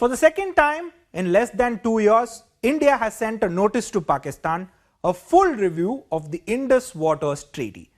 For the second time in less than 2 years, India has sent a notice to Pakistan, a full review of the Indus Waters Treaty.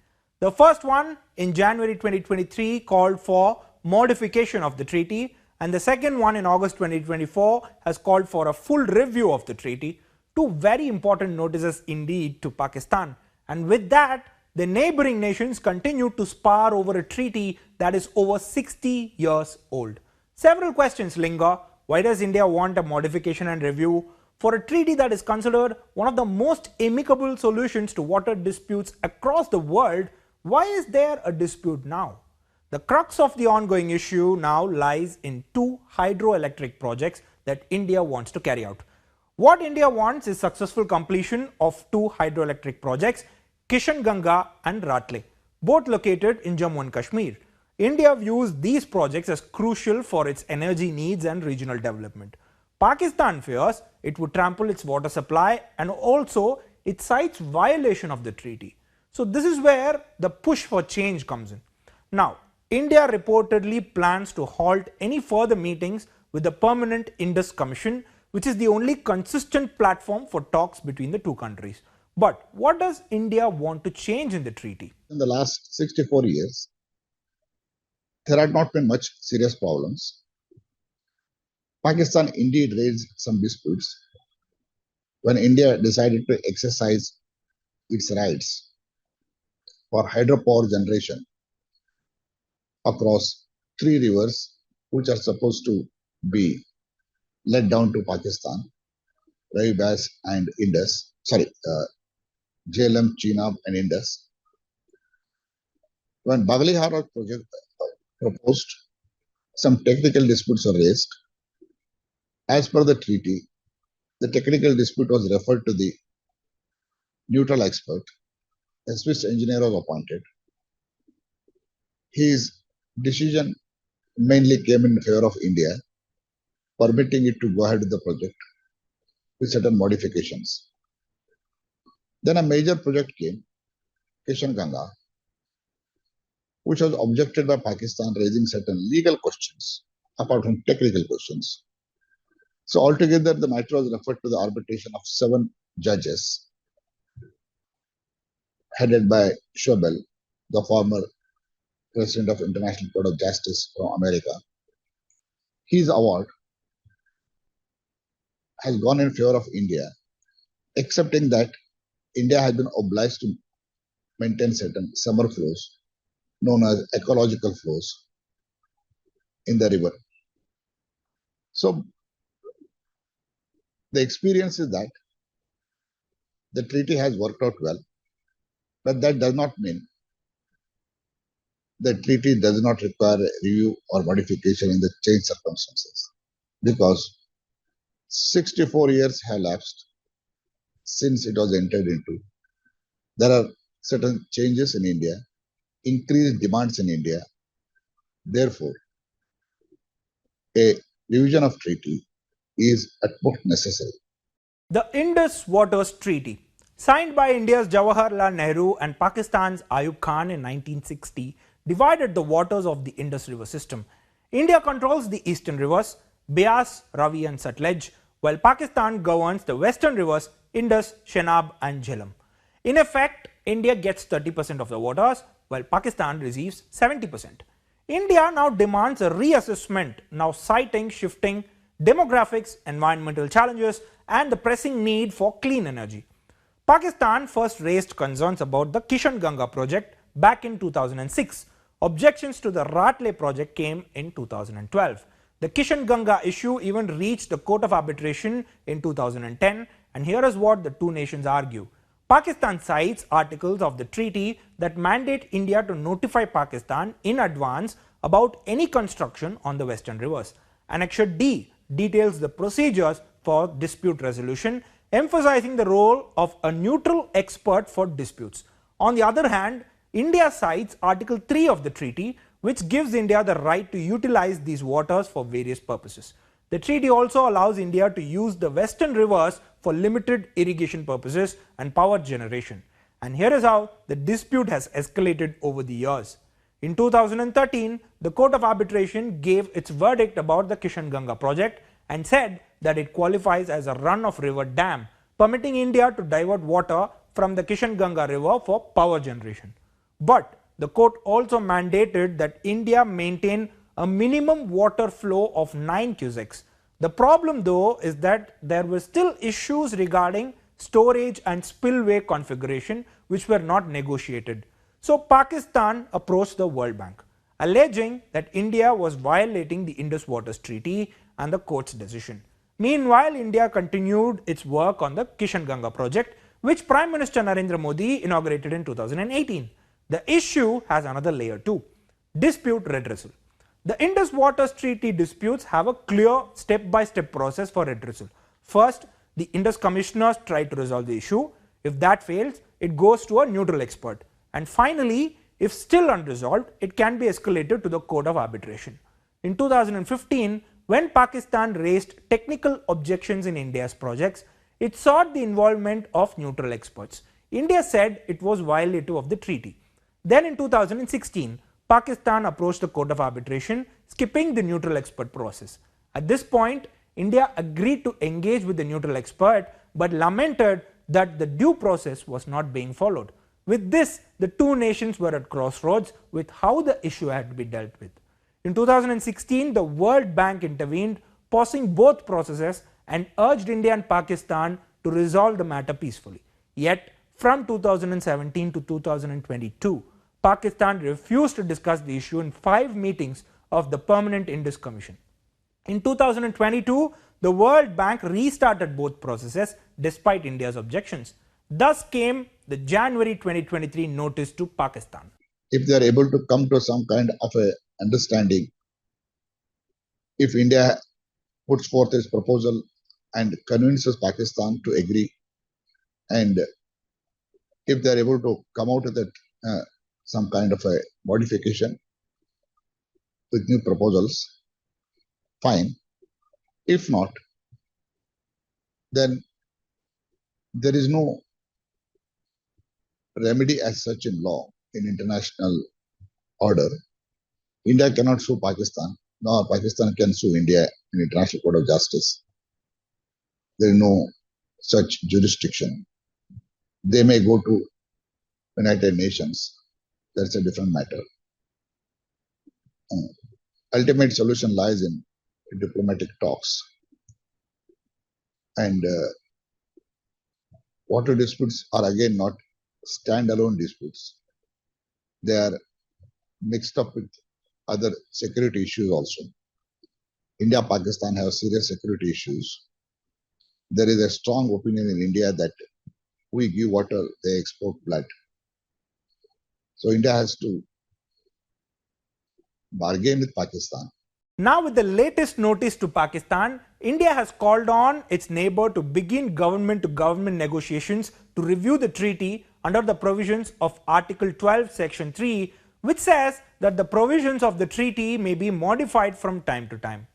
The first one in January 2023 called for modification of the treaty, and the second one in August 2024 has called for a full review of the treaty. Two very important notices indeed to Pakistan. And with that, the neighboring nations continue to spar over a treaty that is over 60 years old. Several questions linger. Why does India want a modification and review for a treaty that is considered one of the most amicable solutions to water disputes across the world? Why is there a dispute now? The crux of the ongoing issue now lies in two hydroelectric projects that India wants to carry out. What India wants is successful completion of two hydroelectric projects, Kishanganga and Ratle, both located in Jammu and Kashmir. India views these projects as crucial for its energy needs and regional development. Pakistan fears it would trample its water supply and also it cites violation of the treaty. So this is where the push for change comes in. Now, India reportedly plans to halt any further meetings with the Permanent Indus Commission, which is the only consistent platform for talks between the two countries. But what does India want to change in the treaty? In the last 64 years, there had not been much serious problems. Pakistan indeed raised some disputes when India decided to exercise its rights for hydropower generation across three rivers which are supposed to be led down to Pakistan, Ravi, Bass and Indus, Jhelum, Chenab and Indus. When Bagli-Harat project proposed, some technical disputes were raised. As per the treaty, the technical dispute was referred to the neutral expert. A Swiss engineer was appointed. His decision mainly came in favor of India, permitting it to go ahead with the project with certain modifications. Then a major project came, Kishanganga, which was objected by Pakistan, raising certain legal questions apart from technical questions. So altogether, the matter was referred to the arbitration of 7 judges, headed by Schwebel, the former President of International Court of Justice from America. His award has gone in favor of India, accepting that India has been obliged to maintain certain summer flows, known as ecological flows, in the river. So the experience is that the treaty has worked out well, but that does not mean the treaty does not require a review or modification in the changed circumstances, because 64 years have elapsed since it was entered into. There are certain changes in India, increased demands in India. Therefore, a revision of treaty is at most necessary. The Indus Waters Treaty, signed by India's Jawaharlal Nehru and Pakistan's Ayub Khan in 1960, divided the waters of the Indus River system. India controls the eastern rivers, Beas, Ravi and Sutlej, while Pakistan governs the western rivers, Indus, Chenab and Jhelum. In effect, India gets 30% of the waters, while Pakistan receives 70%. India now demands a reassessment, now citing shifting demographics, environmental challenges and the pressing need for clean energy. Pakistan first raised concerns about the Kishanganga project back in 2006. Objections to the Ratle project came in 2012. The Kishanganga issue even reached the Court of Arbitration in 2010, and here is what the two nations argue. Pakistan cites articles of the treaty that mandate India to notify Pakistan in advance about any construction on the western rivers. Annexure D details the procedures for dispute resolution, emphasizing the role of a neutral expert for disputes. On the other hand, India cites Article 3 of the treaty, which gives India the right to utilize these waters for various purposes. The treaty also allows India to use the western rivers for limited irrigation purposes and power generation. And here is how the dispute has escalated over the years. In 2013, the Court of Arbitration gave its verdict about the Kishanganga project, and said that it qualifies as a run-of-river dam, permitting India to divert water from the Kishanganga river for power generation. But the court also mandated that India maintain a minimum water flow of 9 cusecs. The problem though is that there were still issues regarding storage and spillway configuration which were not negotiated. So Pakistan approached the World Bank, alleging that India was violating the Indus Waters Treaty and the court's decision. Meanwhile, India continued its work on the Kishanganga project, which Prime Minister Narendra Modi inaugurated in 2018. The issue has another layer too: dispute redressal. The Indus Waters Treaty disputes have a clear step-by-step process for redressal. First, the Indus commissioners try to resolve the issue. If that fails, it goes to a neutral expert. And finally, if still unresolved, it can be escalated to the Court of Arbitration. In 2015, when Pakistan raised technical objections in India's projects, it sought the involvement of neutral experts. India said it was violative of the treaty. Then in 2016, Pakistan approached the Court of Arbitration, skipping the neutral expert process. At this point, India agreed to engage with the neutral expert but lamented that the due process was not being followed. With this, the two nations were at crossroads with how the issue had to be dealt with. In 2016, the World Bank intervened, pausing both processes and urged India and Pakistan to resolve the matter peacefully. Yet, from 2017 to 2022, Pakistan refused to discuss the issue in 5 meetings of the Permanent Indus Commission. In 2022, the World Bank restarted both processes despite India's objections. Thus came the January 2023 notice to Pakistan. If they are able to come to some kind of a understanding, if India puts forth its proposal and convinces Pakistan to agree, and if they are able to come out with some kind of a modification with new proposals, fine. If not, then there is no remedy as such in law, in international order. India cannot sue Pakistan, nor Pakistan can sue India in International Court of Justice. There is no such jurisdiction. They may go to United Nations. That's a different matter. Ultimate solution lies in diplomatic talks. And water disputes are again not standalone disputes. They are mixed up with other security issues also. India and Pakistan have serious security issues. There is a strong opinion in India that we give water, they export blood. So India has to bargain with Pakistan. Now, with the latest notice to Pakistan, India has called on its neighbor to begin government-to-government negotiations to review the treaty under the provisions of Article 12, Section 3, which says that the provisions of the treaty may be modified from time to time.